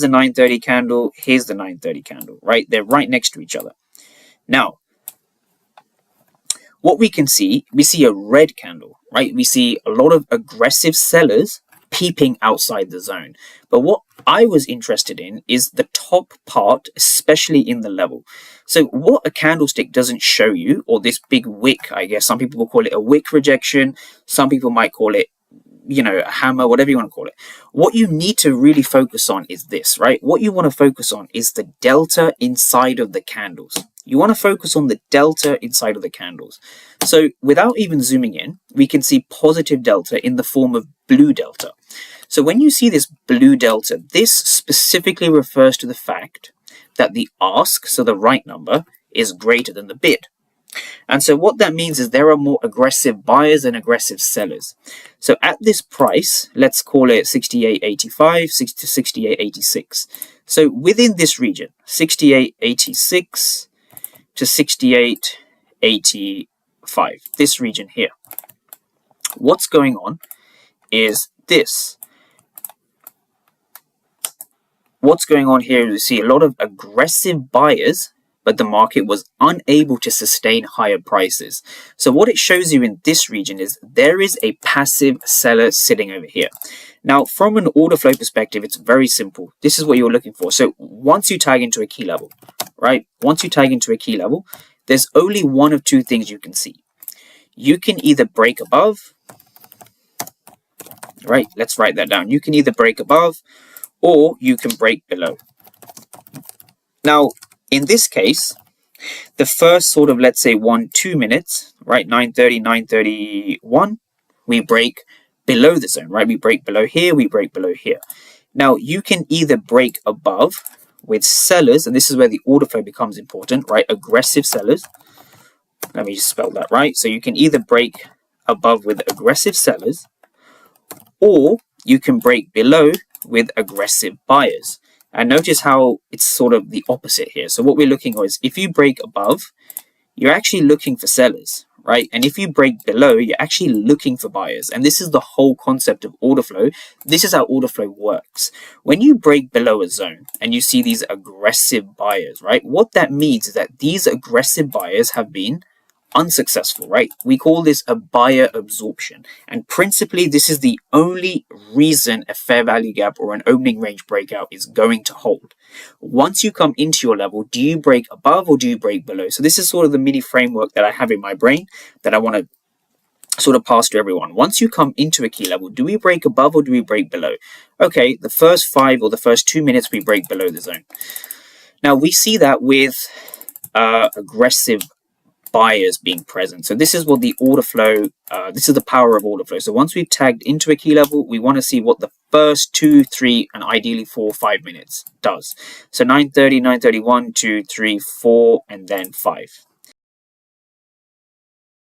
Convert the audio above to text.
a 930 candle, here's the 930 candle, right? They're right next to each other. Now, what we can see, we see a red candle, right? We see a lot of aggressive sellers peeping outside the zone. But what I was interested in is the top part, especially in the level. So what a candlestick doesn't show you, or this big wick, I guess, some people will call it a wick rejection, some people might call it, you know, a hammer, whatever you want to call it. What you need to really focus on is this, right? What you want to focus on is the delta inside of the candles. You want to focus on the delta inside of the candles. So without even zooming in, we can see positive delta in the form of blue delta. So when you see this blue delta, this specifically refers to the fact that the ask, so the right number, is greater than the bid. And so what that means is there are more aggressive buyers and aggressive sellers. So at this price, let's call it 68.85 to 68.86. So within this region, 68.86 to 68.85, this region here, what's going on is this. What's going on here is we see a lot of aggressive buyers, but the market was unable to sustain higher prices. So what it shows you in this region is there is a passive seller sitting over here. Now, from an order flow perspective, it's very simple. This is what you're looking for. So once you tag into a key level, right? Once you tag into a key level, there's only one of two things you can see. You can either break above, right? Let's write that down. You can either break above or you can break below. Now, in this case, the first sort of, let's say 1-2 minutes, right? 9:30, 9:31, we break below the zone, right? We break below here, we break below here. Now, you can either break above with sellers, and this is where the order flow becomes important, right? Aggressive sellers. Let me just spell that right. So you can either break above with aggressive sellers, or you can break below with aggressive buyers. And notice how it's sort of the opposite here. So what we're looking for is if you break above, you're actually looking for sellers, right? And if you break below, you're actually looking for buyers. And this is the whole concept of order flow. This is how order flow works. When you break below a zone and you see these aggressive buyers, right? What that means is that these aggressive buyers have been unsuccessful, right? We call this a buyer absorption. And principally, this is the only reason a fair value gap or an opening range breakout is going to hold. Once you come into your level, do you break above or do you break below? So this is sort of the mini framework that I have in my brain that I want to sort of pass to everyone. Once you come into a key level, do we break above or do we break below? Okay, the first 5 or the first 2 minutes, we break below the zone. Now, we see that with aggressive buyers being present. So this is what the order flow, this is the power of order flow. So once we've tagged into a key level, we want to see what the first 2, 3, and ideally 4 or 5 minutes does. So 9:30, 9:31, 2, 3, 4, and then 5.